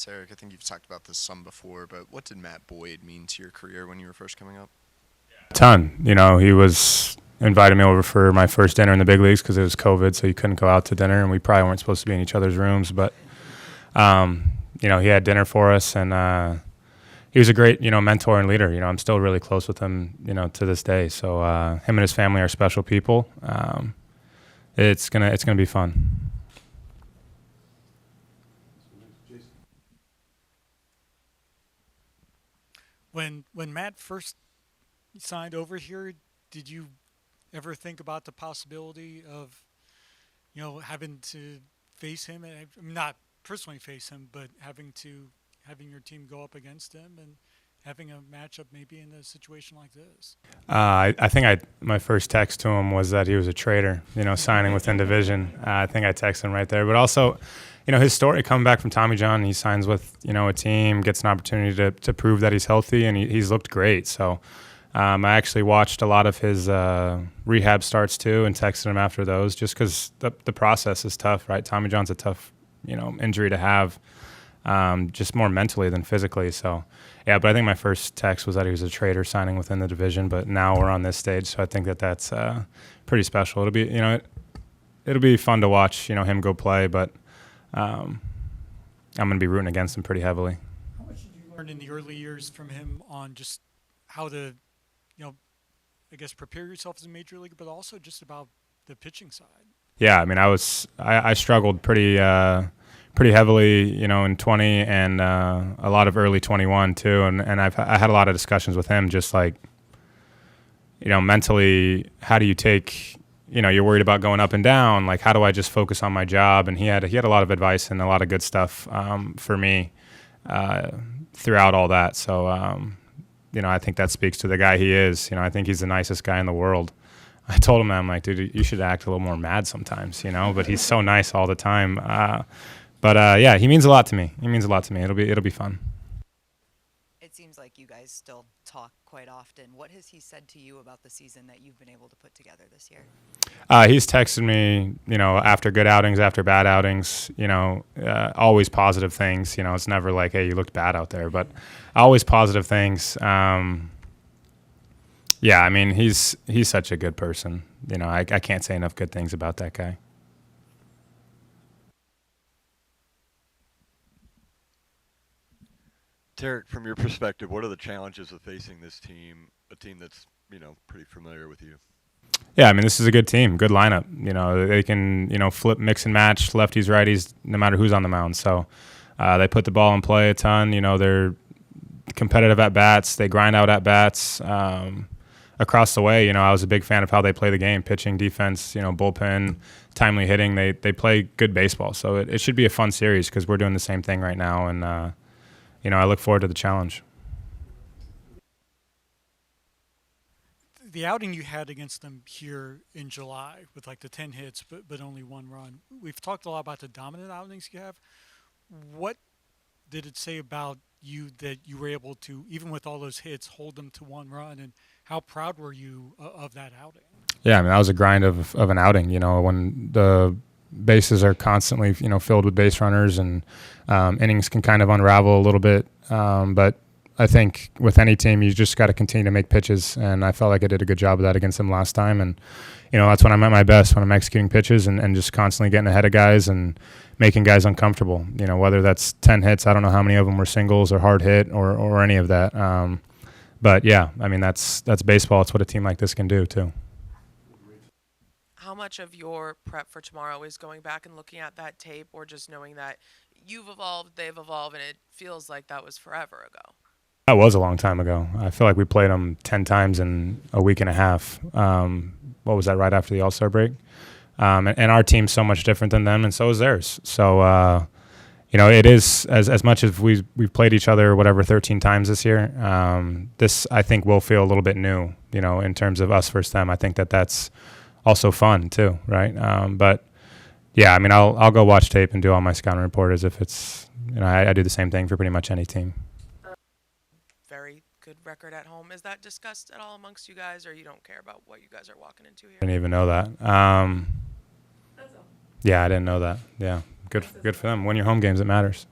Tarik, I think you've talked about this some before, but what did Matt Boyd mean to your career when you were first coming up? Ton. He was invited me over for my first dinner in the big leagues because it was COVID, so you couldn't go out to dinner, and we probably weren't supposed to be in each other's rooms. But he had dinner for us, and he was a great mentor and leader. I'm still really close with him to this day. So him and his family are special people. It's gonna be fun. When Matt first signed over here, did you ever think about the possibility of having to face him? And not personally face him, but having your team go up against him and having a matchup maybe in a situation like this. I think my first text to him was that he was a traitor, signing within division. I think I texted him right there. But also, his story coming back from Tommy John, he signs with, a team, gets an opportunity to prove that he's healthy, and he's looked great. So I actually watched a lot of his rehab starts too and texted him after those just because the process is tough, right? Tommy John's a tough, injury to have, just more mentally than physically. So, yeah, but I think my first text was that he was a traitor signing within the division, but now we're on this stage, so I think that's pretty special. It'll be, it'll be fun to watch, him go play, but I'm going to be rooting against him pretty heavily. How much did you learn in the early years from him on just how to, I guess prepare yourself as a major leaguer, but also just about the pitching side? Yeah, I struggled pretty heavily, in 20 and a lot of early 21 too, and I had a lot of discussions with him, just like, mentally, how do you take, you're worried about going up and down, like how do I just focus on my job? And he had a lot of advice and a lot of good stuff for me throughout all that. So I think that speaks to the guy he is. I think he's the nicest guy in the world. I told him, I'm like, dude, you should act a little more mad sometimes, but he's so nice all the time. But yeah, he means a lot to me. It'll be fun. It seems like you guys still talk quite often. What has he said to you about the season that you've been able to put together this year? He's texted me, after good outings, after bad outings, always positive things. It's never like, hey, you looked bad out there, but always positive things. Yeah, he's such a good person. I can't say enough good things about that guy. Tarik, from your perspective, what are the challenges of facing this team, a team that's, pretty familiar with you? Yeah, this is a good team, good lineup. They can, flip, mix and match, lefties, righties, no matter who's on the mound. So they put the ball in play a ton. They're competitive at bats. They grind out at bats across the way. I was a big fan of how they play the game, pitching, defense, bullpen, timely hitting. They play good baseball. So it should be a fun series because we're doing the same thing right now. And, I look forward to the challenge. The outing you had against them here in July with like the 10 hits but only one run. We've talked a lot about the dominant outings you have. What did it say about you that you were able to, even with all those hits, hold them to one run? And how proud were you of that outing? Yeah, that was a grind of an outing. When the bases are constantly, filled with base runners and innings can kind of unravel a little bit. But I think with any team, you just got to continue to make pitches. And I felt like I did a good job of that against them last time. And, that's when I'm at my best, when I'm executing pitches and just constantly getting ahead of guys and making guys uncomfortable. Whether that's 10 hits, I don't know how many of them were singles or hard hit or any of that. But yeah, that's baseball. It's what a team like this can do too. How much of your prep for tomorrow is going back and looking at that tape, or just knowing that you've evolved, they've evolved, and it feels like that was forever ago? That was a long time ago. I feel like we played them 10 times in a week and a half. What was that, right after the All-Star break? And our team's so much different than them, and so is theirs. So, it is, as much as we've played each other, 13 times this year, this, I think, will feel a little bit new, in terms of us versus them. I think that's also fun too, right? But yeah, I'll go watch tape and do all my scouting report as if it's, I do the same thing for pretty much any team. Very good record at home. Is that discussed at all amongst you guys, or you don't care about what you guys are walking into here? I didn't even know that. Yeah, I didn't know that. Yeah, good for them. Win your home games, it matters.